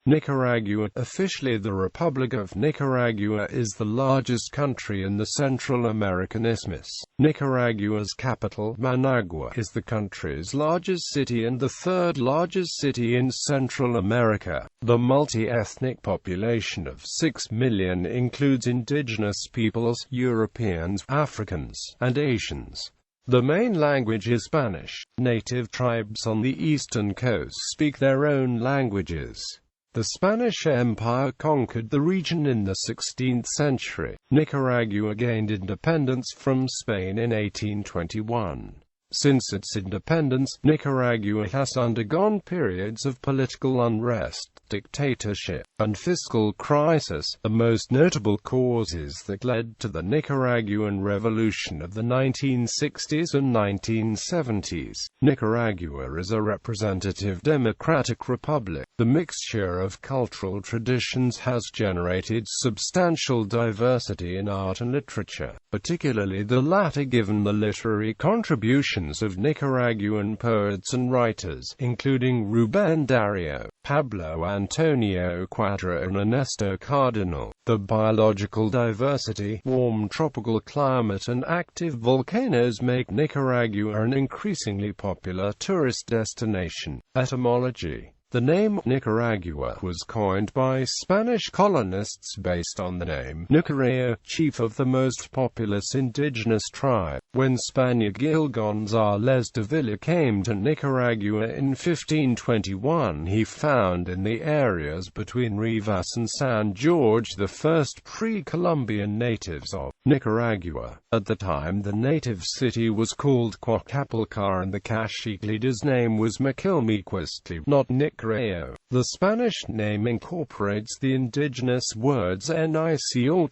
Nicaragua, officially the Republic of Nicaragua, is the largest country in the Central American isthmus. Nicaragua's capital, Managua, is the country's largest city and the third largest city in Central America. The multi-ethnic population of 6 million includes indigenous peoples, Europeans, Africans, and Asians. The main language is Spanish. Native tribes on the eastern coast speak their own languages. The Spanish Empire conquered the region in the 16th century. Nicaragua gained independence from Spain in 1821. Since its independence, Nicaragua has undergone periods of political unrest, dictatorship, and fiscal crisis, the most notable causes that led to the Nicaraguan Revolution of the 1960s and 1970s. Nicaragua is a representative democratic republic. The mixture of cultural traditions has generated substantial diversity in art and literature, particularly the latter given the literary contributions of Nicaraguan poets and writers, including Rubén Darío, Pablo Antonio Cuadra and Ernesto Cardenal. The biological diversity, warm tropical climate and active volcanoes make Nicaragua an increasingly popular tourist destination. Etymology. The name Nicaragua was coined by Spanish colonists based on the name Nicareo, chief of the most populous indigenous tribe. When Spaniard Gil González-de came to Nicaragua in 1521, he found in the areas between Rivas and San Jorge the first pre-Columbian natives of Nicaragua. At the time, the native city was called Coacapulcar and the cacique leader's name was Maquilmequistli, not Nicareo. The Spanish name incorporates the indigenous words Nicotnahuac or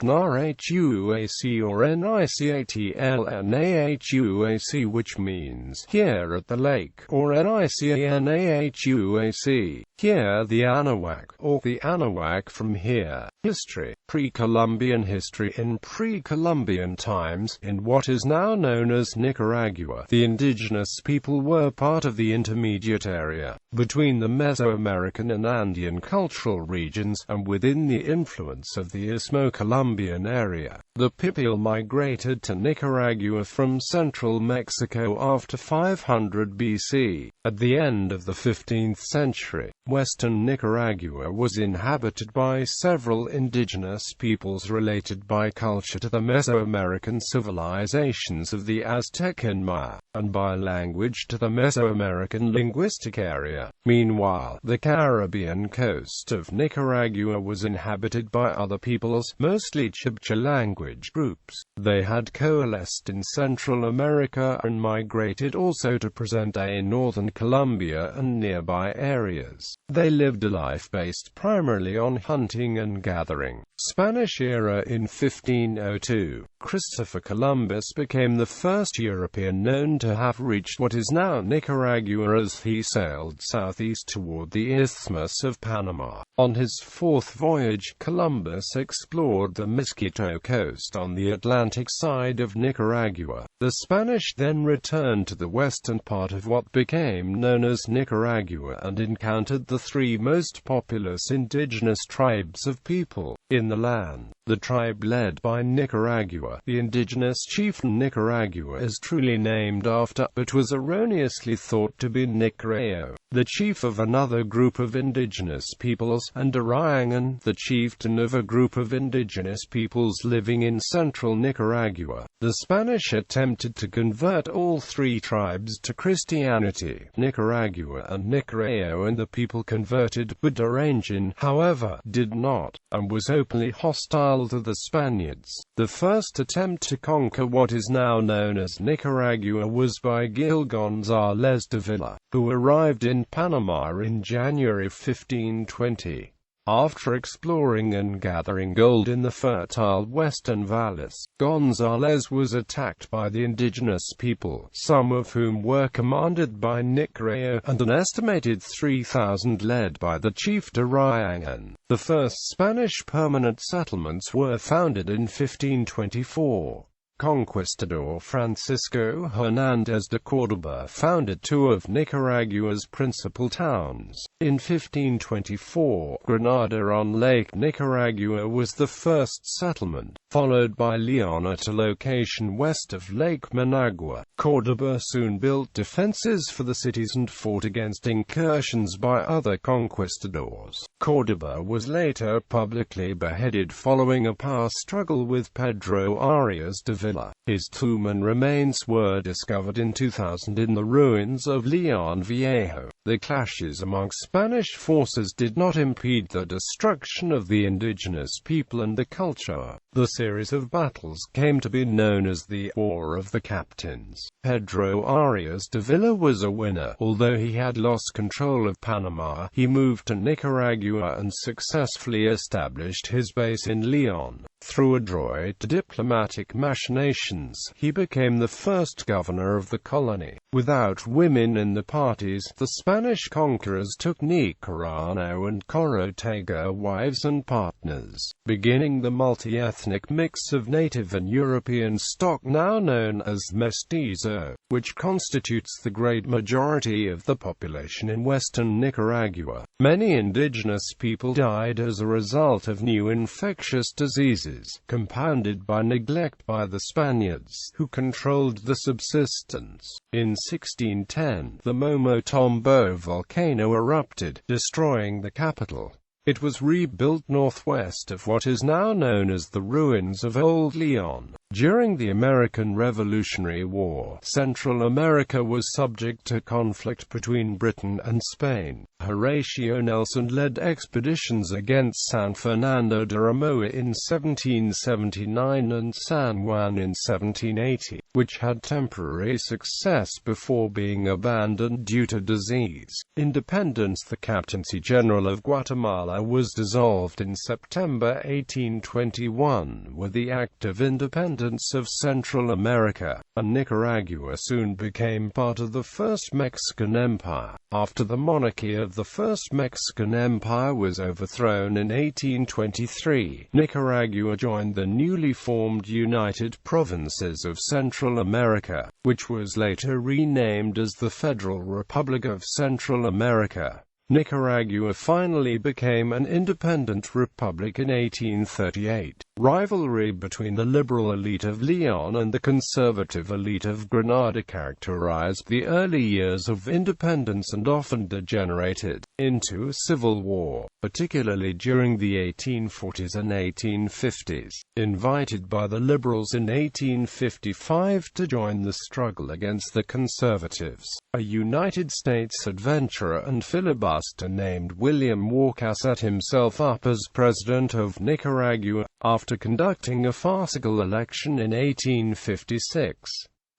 Nicatl which means here at the lake, or Nicanahuac, here the Anahuac, or the Anahuac from here. History. Pre-Columbian history. In pre-Columbian times, in what is now known as Nicaragua, the indigenous people were part of the intermediate area between the Mesoamerican and Andean cultural regions, and within the influence of the Isthmo-Colombian area. The people migrated to Nicaragua from central Mexico after 500 BC. At the end of the 15th century, western Nicaragua was inhabited by several indigenous peoples related by culture to the Mesoamerican civilizations of the Aztec and Maya, and by language to the Mesoamerican linguistic area. Meanwhile, the Caribbean coast of Nicaragua was inhabited by other peoples, mostly Chibcha language groups. They had coalesced in Central America and migrated also to present-day northern Colombia and nearby areas. They lived a life based primarily on hunting and gathering. Spanish era. In 1502, Christopher Columbus became the first European known to have reached what is now Nicaragua as he sailed southeast toward the Isthmus of Panama. On his fourth voyage, Columbus explored the Mosquito Coast on the Atlantic side of Nicaragua. The Spanish then returned to the western part of what became known as Nicaragua and encountered the three most populous indigenous tribes of people in the land. The tribe led by Nicaragua, the indigenous chieftain Nicaragua is truly named after, but was erroneously thought to be Nicareo, the chief of another group of indigenous peoples, and Ariangan, the chieftain of a group of indigenous peoples living in central Nicaragua. The Spanish attempted to convert all three tribes to Christianity, Nicaragua and Nicareo, and the people converted, but Ariangan, however, did not, and was openly hostile to the Spaniards. The first attempt to conquer what is now known as Nicaragua was by Gil González-de, who arrived in Panama in January 1520. After exploring and gathering gold in the fertile western valleys, González was attacked by the indigenous people, some of whom were commanded by Nicareo, and an estimated 3,000 led by the chief Ariangan. The first Spanish permanent settlements were founded in 1524. Conquistador Francisco Hernández de Córdoba founded two of Nicaragua's principal towns. In 1524, Granada on Lake Nicaragua was the first settlement, followed by Leon at a location west of Lake Managua. Córdoba soon built defenses for the cities and fought against incursions by other conquistadors. Córdoba was later publicly beheaded following a power struggle with Pedro Arias-de His tomb and remains were discovered in 2000 in the ruins of Leon Viejo. The clashes among Spanish forces did not impede the destruction of the indigenous people and the culture. The series of battles came to be known as the War of the Captains. Pedro Arias-de was a winner. Although he had lost control of Panama, he moved to Nicaragua and successfully established his base in Leon. Through adroit diplomatic machinations, he became the first governor of the colony. Without women in the parties, the Spanish conquerors took Nicaragua and Corotega wives and partners, beginning the multi-ethnic mix of native and European stock now known as mestizo, which constitutes the great majority of the population in western Nicaragua. Many indigenous people died as a result of new infectious diseases, compounded by neglect by the Spaniards, who controlled the subsistence. In 1610, the Momotombo volcano erupted, destroying the capital. It was rebuilt northwest of what is now known as the ruins of Old Leon. During the American Revolutionary War, Central America was subject to conflict between Britain and Spain. Horatio Nelson led expeditions against San Fernando de Ramoa in 1779 and San Juan in 1780, which had temporary success before being abandoned due to disease. Independence. The Captaincy General of Guatemala was dissolved in September 1821 with the Act of Independence of Central America, and Nicaragua soon became part of the First Mexican Empire. After the monarchy of the First Mexican Empire was overthrown in 1823, Nicaragua joined the newly formed United Provinces of Central America, which was later renamed as the Federal Republic of Central America. Nicaragua finally became an independent republic in 1838. Rivalry between the liberal elite of Leon and the conservative elite of Granada characterized the early years of independence and often degenerated into a civil war, particularly during the 1840s and 1850s. Invited by the liberals in 1855 to join the struggle against the conservatives, a United States adventurer and filibuster named William Walker set himself up as president of Nicaragua, after conducting a farcical election in 1856.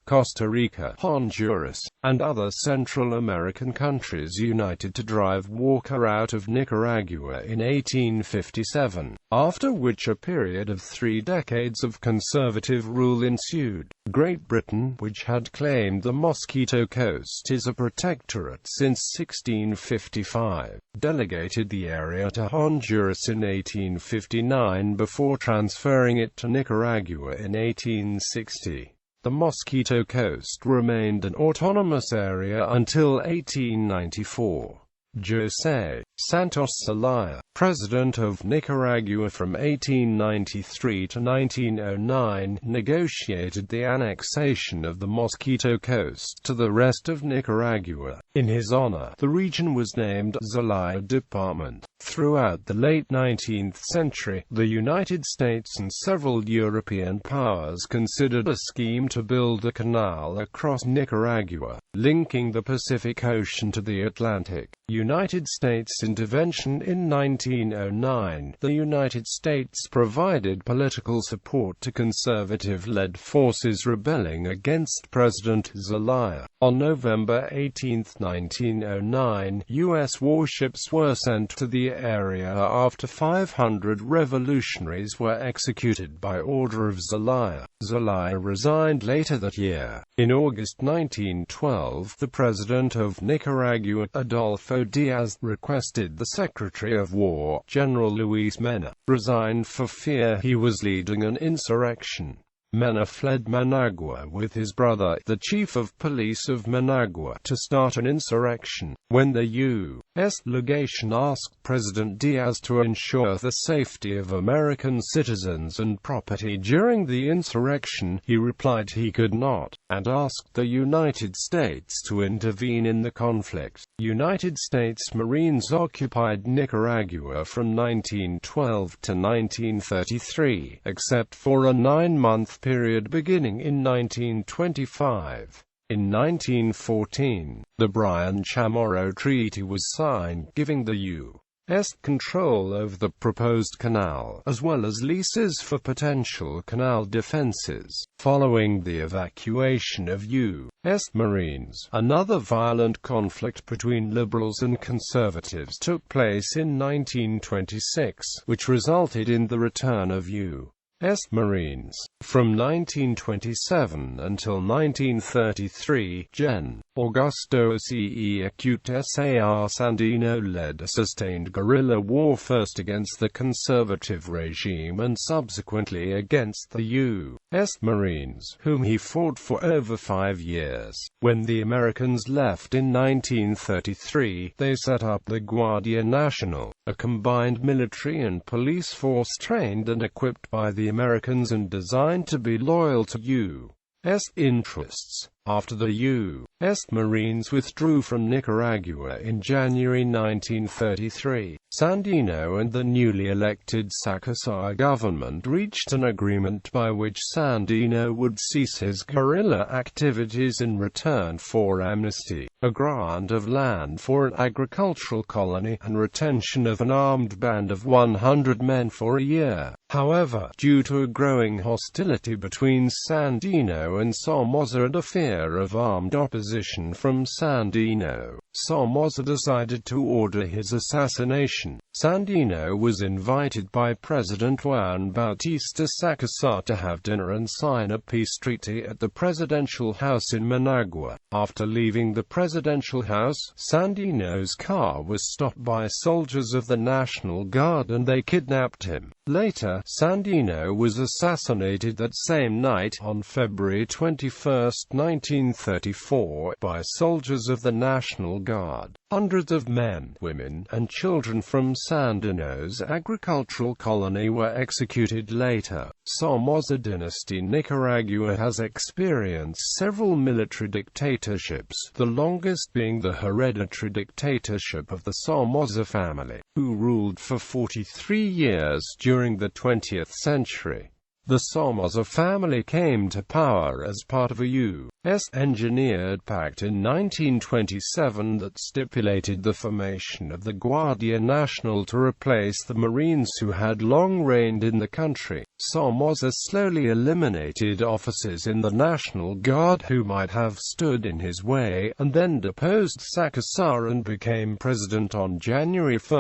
Costa Rica, Honduras, and other Central American countries united to drive Walker out of Nicaragua in 1857, after which a period of 3 decades of conservative rule ensued. Great Britain, which had claimed the Mosquito Coast as a protectorate since 1655, delegated the area to Honduras in 1859 before transferring it to Nicaragua in 1860. The Mosquito Coast remained an autonomous area until 1894. José Santos Zelaya, president of Nicaragua from 1893 to 1909, negotiated the annexation of the Mosquito Coast to the rest of Nicaragua. In his honor, the region was named Zelaya Department. Throughout the late 19th century, the United States and several European powers considered a scheme to build a canal across Nicaragua, linking the Pacific Ocean to the Atlantic. United States intervention. In 1909, the United States provided political support to conservative-led forces rebelling against President Zelaya. On November 18, 1909, U.S. warships were sent to the area after 500 revolutionaries were executed by order of Zelaya. Zelaya resigned later that year. In August 1912, the president of Nicaragua, Adolfo Diaz, requested the Secretary of War, General Luis Mena, resign for fear he was leading an insurrection. Mena fled Managua with his brother, the chief of police of Managua, to start an insurrection. When the U.S. legation asked President Diaz to ensure the safety of American citizens and property during the insurrection, he replied he could not, and asked the United States to intervene in the conflict. United States Marines occupied Nicaragua from 1912 to 1933, except for a 9-month period beginning in 1925. In 1914, the Bryan Chamorro Treaty was signed, giving the U.S. control over the proposed canal, as well as leases for potential canal defenses. Following the evacuation of U.S. Marines, another violent conflict between liberals and conservatives took place in 1926, which resulted in the return of U.S. Marines. From 1927 until 1933, Gen. Augusto C. Acute-Sar Sandino led a sustained guerrilla war first against the conservative regime and subsequently against the U.S. Marines, whom he fought for over 5 years. When the Americans left in 1933, they set up the Guardia Nacional, a combined military and police force trained and equipped by the Americans and designed to be loyal to U.S. interests. After the U.S. Marines withdrew from Nicaragua in January 1933, Sandino and the newly elected Sacasar government reached an agreement by which Sandino would cease his guerrilla activities in return for amnesty, a grant of land for an agricultural colony, and retention of an armed band of 100 men for a year. However, due to a growing hostility between Sandino and Somoza and a fear of armed opposition from Sandino, Somoza decided to order his assassination. Sandino was invited by President Juan Bautista Sacasar to have dinner and sign a peace treaty at the presidential house in Managua. After leaving the presidential house, Sandino's car was stopped by soldiers of the National Guard and they kidnapped him. Later, Sandino was assassinated that same night, on February 21, 1934, by soldiers of the National Guard. Hundreds of men, women, and children from Sandino's agricultural colony were executed later. Somoza dynasty Nicaragua has experienced several military dictatorships, the longest being the hereditary dictatorship of the Somoza family, who ruled for 43 years during the 20th century. The Somoza family came to power as part of a U.S.-engineered pact in 1927 that stipulated the formation of the Guardia Nacional to replace the Marines who had long reigned in the country. Somoza slowly eliminated officers in the National Guard who might have stood in his way, and then deposed Sacasar and became president on January 1,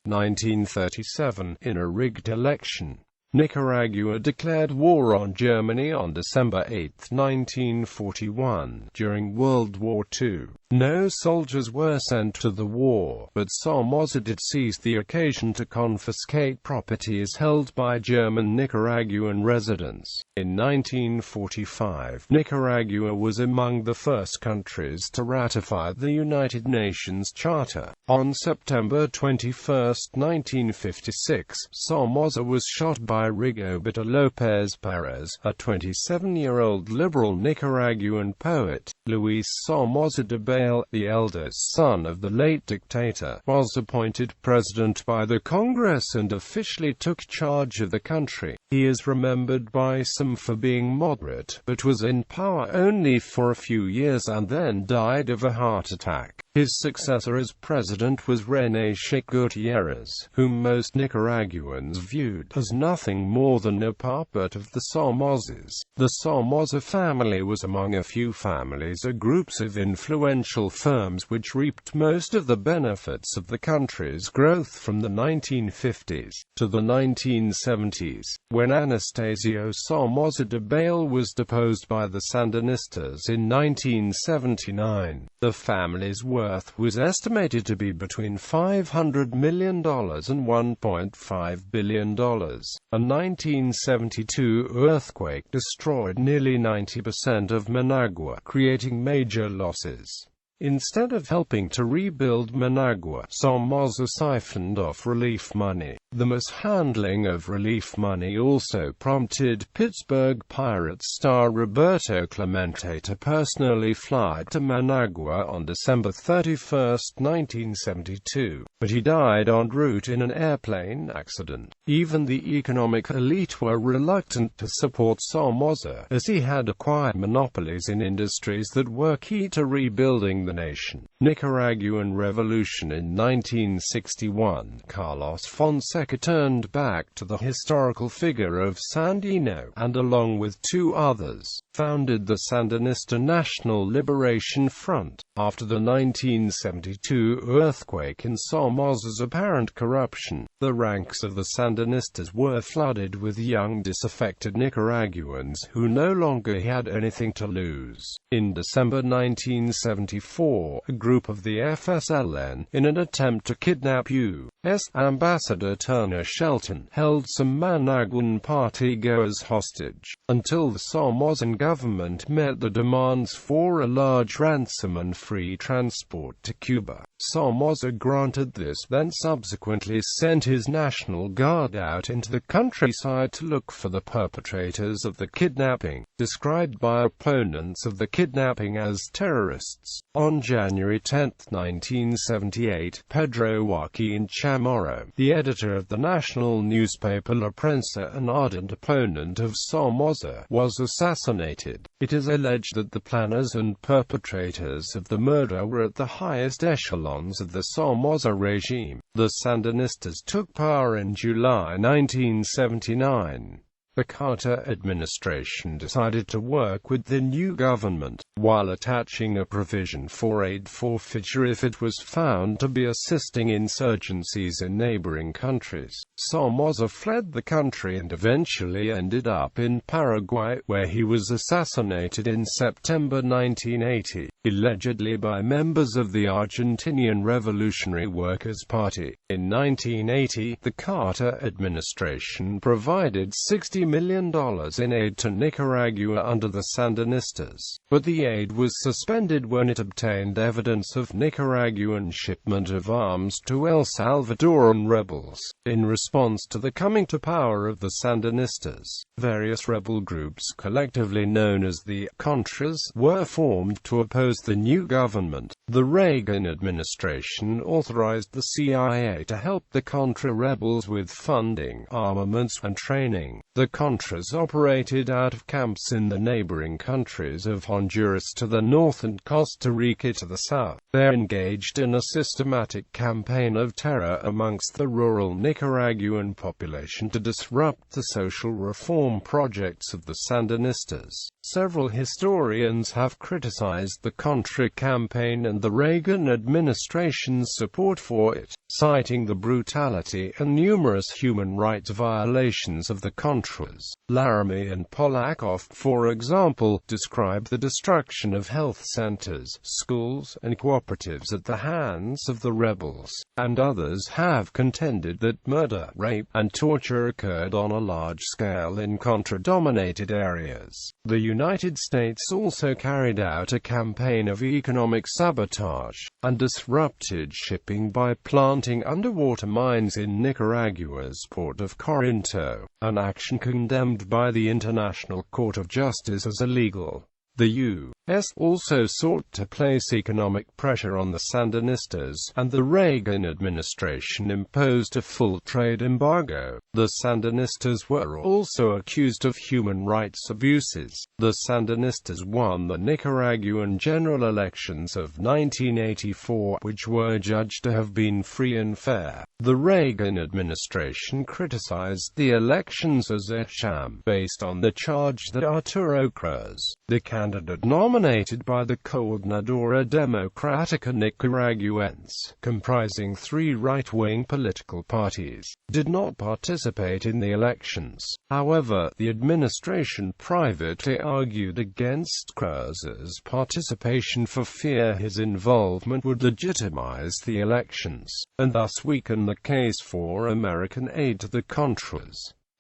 1937, in a rigged election. Nicaragua declared war on Germany on December 8, 1941. During World War II, no soldiers were sent to the war, but Somoza did seize the occasion to confiscate properties held by German Nicaraguan residents. In 1945, Nicaragua was among the first countries to ratify the United Nations Charter. On September 21, 1956, Somoza was shot by Rigoberto López Pérez, a 27-year-old liberal Nicaraguan poet. Luis Somoza Debayle, the eldest son of the late dictator, was appointed president by the Congress and officially took charge of the country. He is remembered by some for being moderate, but was in power only for a few years and then died of a heart attack. His successor as president was René Sheikh Gutierrez, whom most Nicaraguans viewed as nothing more than a puppet of the Somozas. The Somoza family was among a few families or groups of influential financial firms which reaped most of the benefits of the country's growth from the 1950s to the 1970s, when Anastasio Somoza Debayle was deposed by the Sandinistas in 1979. The family's worth was estimated to be between $500 million and $1.5 billion. A 1972 earthquake destroyed nearly 90% of Managua, creating major losses. Instead of helping to rebuild Managua, Somoza siphoned off relief money. The mishandling of relief money also prompted Pittsburgh Pirates star Roberto Clemente to personally fly to Managua on December 31, 1972, but he died en route in an airplane accident. Even the economic elite were reluctant to support Somoza, as he had acquired monopolies in industries that were key to rebuilding the nation. Nicaraguan Revolution in 1961. Carlos Fonseca turned back to the historical figure of Sandino, and along with two others, founded the Sandinista National Liberation Front. After the 1972 earthquake and Somoza's apparent corruption, the ranks of the Sandinistas were flooded with young disaffected Nicaraguans who no longer had anything to lose. In December 1974, a group of the FSLN, in an attempt to kidnap U.S. Ambassador Turner Shelton, held some Managuan party-goers hostage, until the Somozan government met the demands for a large ransom and free transport to Cuba. Somoza granted this, then subsequently sent his National Guard out into the countryside to look for the perpetrators of the kidnapping, described by opponents of the kidnapping as terrorists. On January 10, 1978, Pedro Joaquin Chamorro, the editor of the national newspaper La Prensa, an ardent opponent of Somoza, was assassinated. It is alleged that the planners and perpetrators of the murder were at the highest echelons of the Somoza regime. The Sandinistas took power in July 1979. The Carter administration decided to work with the new government, while attaching a provision for aid forfeiture if it was found to be assisting insurgencies in neighboring countries. Somoza fled the country and eventually ended up in Paraguay, where he was assassinated in September 1980, allegedly by members of the Argentinian Revolutionary Workers' Party. In 1980, the Carter administration provided $60 million in aid to Nicaragua under the Sandinistas, but the aid was suspended when it obtained evidence of Nicaraguan shipment of arms to El Salvadoran rebels. In response to the coming to power of the Sandinistas, various rebel groups, collectively known as the Contras, were formed to oppose the new government. The Reagan administration authorized the CIA to help the Contra rebels with funding, armaments, and training. The Contras operated out of camps in the neighboring countries of Honduras to the north and Costa Rica to the south. They engaged in a systematic campaign of terror amongst the rural Nicaraguan population to disrupt the social reform projects of the Sandinistas. Several historians have criticized the Contra campaign and the Reagan administration's support for it, citing the brutality and numerous human rights violations of the Contras. Laramie and Polakov, for example, describe the destruction of health centers, schools, and cooperatives at the hands of the rebels, and others have contended that murder, rape, and torture occurred on a large scale in Contra-dominated areas. The United States also carried out a campaign of economic sabotage, and disrupted shipping by planting underwater mines in Nicaragua's port of Corinto, an action condemned by the International Court of Justice as illegal. The U.S. also sought to place economic pressure on the Sandinistas, and the Reagan administration imposed a full trade embargo. The Sandinistas were also accused of human rights abuses. The Sandinistas won the Nicaraguan general elections of 1984, which were judged to have been free and fair. The Reagan administration criticized the elections as a sham, based on the charge that Arturo Cruz, the candidate nominated by the Coordinadora Democrática Nicaragüense, comprising 3 right-wing political parties, did not participate in the elections. However, the administration privately argued against Cruz's participation for fear his involvement would legitimize the elections, and thus weaken the case for American aid to the Contras.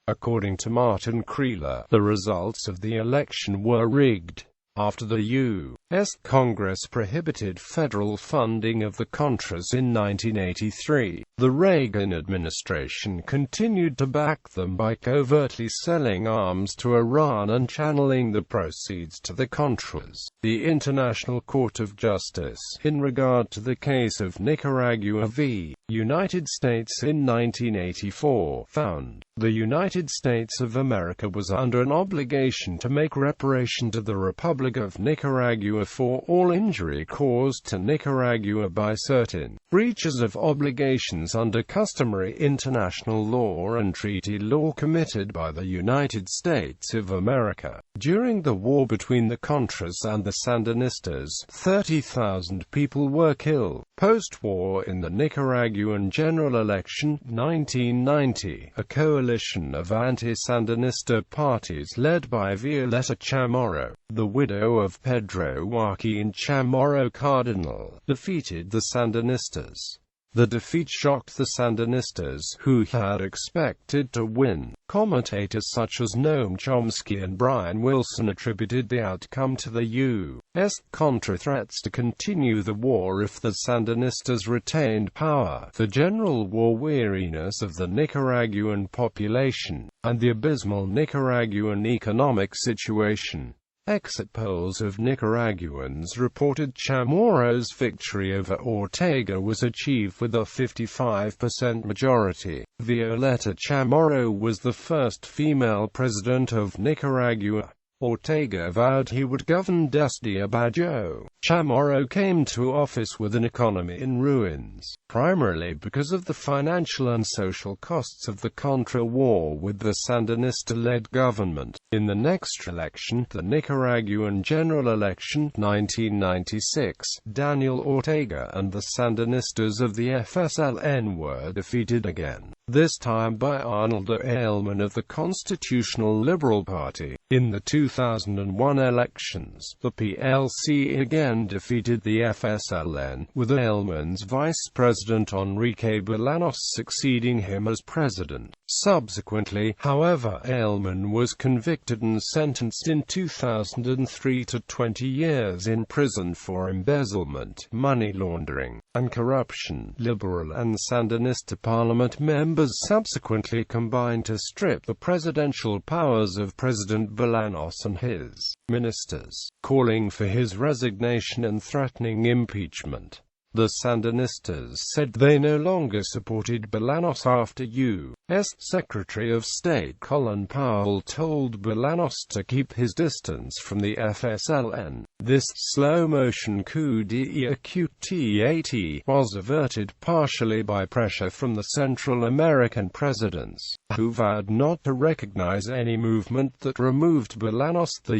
According to Martin Creeler, the results of the election were rigged. After the U.S. Congress prohibited federal funding of the Contras in 1983, the Reagan administration continued to back them by covertly selling arms to Iran and channeling the proceeds to the Contras. The International Court of Justice, in regard to the case of Nicaragua v. United States in 1984, found the United States of America was under an obligation to make reparation to the Republic of Nicaragua for all injury caused to Nicaragua by certain breaches of obligations under customary international law and treaty law committed by the United States of America. During the war between the Contras and the Sandinistas, 30,000 people were killed. Post-war, in the Nicaraguan general election 1990, a coalition of anti-Sandinista parties led by Violeta Chamorro, the widow of Pedro Joaquin Chamorro Cardinal, defeated the Sandinistas. The defeat shocked the Sandinistas, who had expected to win. Commentators such as Noam Chomsky and Brian Wilson attributed the outcome to the U.S. Contra threats to continue the war if the Sandinistas retained power, the general war weariness of the Nicaraguan population, and the abysmal Nicaraguan economic situation. Exit polls of Nicaraguans reported Chamorro's victory over Ortega was achieved with a 55% majority. Violeta Chamorro was the first female president of Nicaragua. Ortega vowed he would govern desde abajo. Chamorro came to office with an economy in ruins, primarily because of the financial and social costs of the Contra War with the Sandinista-led government. In the next election, the Nicaraguan general election 1996, Daniel Ortega and the Sandinistas of the FSLN were defeated again, this time by Arnoldo Ailman of the Constitutional Liberal Party. In the 2001 elections, the PLC again defeated the FSLN, with Ailman's vice president Enrique Bolaños succeeding him as president. Subsequently, however, Ailman was convicted and sentenced in 2003 to 20 years in prison for embezzlement, money laundering, and corruption. Liberal and Sandinista parliament members subsequently combined to strip the presidential powers of President Bolaños and his ministers, calling for his resignation and threatening impeachment. The Sandinistas said they no longer supported Bolaños after U.S. Secretary of State Colin Powell told Bolaños to keep his distance from the FSLN. This slow-motion coup d'etat was averted partially by pressure from the Central American presidents, who vowed not to recognize any movement that removed Bolaños. The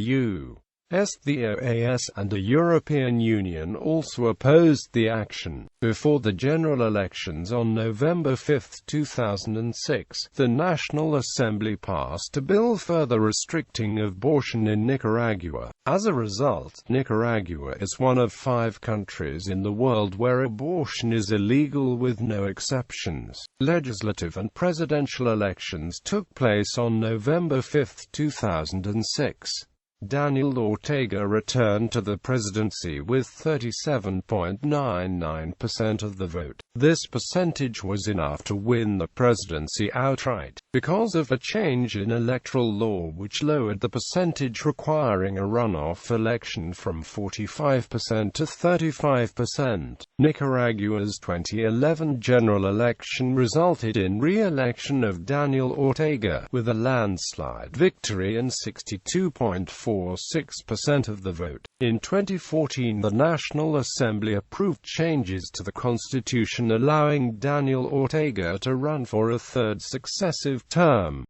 the OAS and the European Union also opposed the action. Before the general elections on November 5, 2006, the National Assembly passed a bill further restricting abortion in Nicaragua. As a result, Nicaragua is one of 5 countries in the world where abortion is illegal with no exceptions. Legislative and presidential elections took place on November 5, 2006. Daniel Ortega returned to the presidency with 37.99% of the vote. This percentage was enough to win the presidency outright, because of a change in electoral law which lowered the percentage requiring a runoff election from 45% to 35%. Nicaragua's 2011 general election resulted in re-election of Daniel Ortega, with a landslide victory and 62.46% of the vote. In 2014, the National Assembly approved changes to the Constitution allowing Daniel Ortega to run for a 3rd successive term.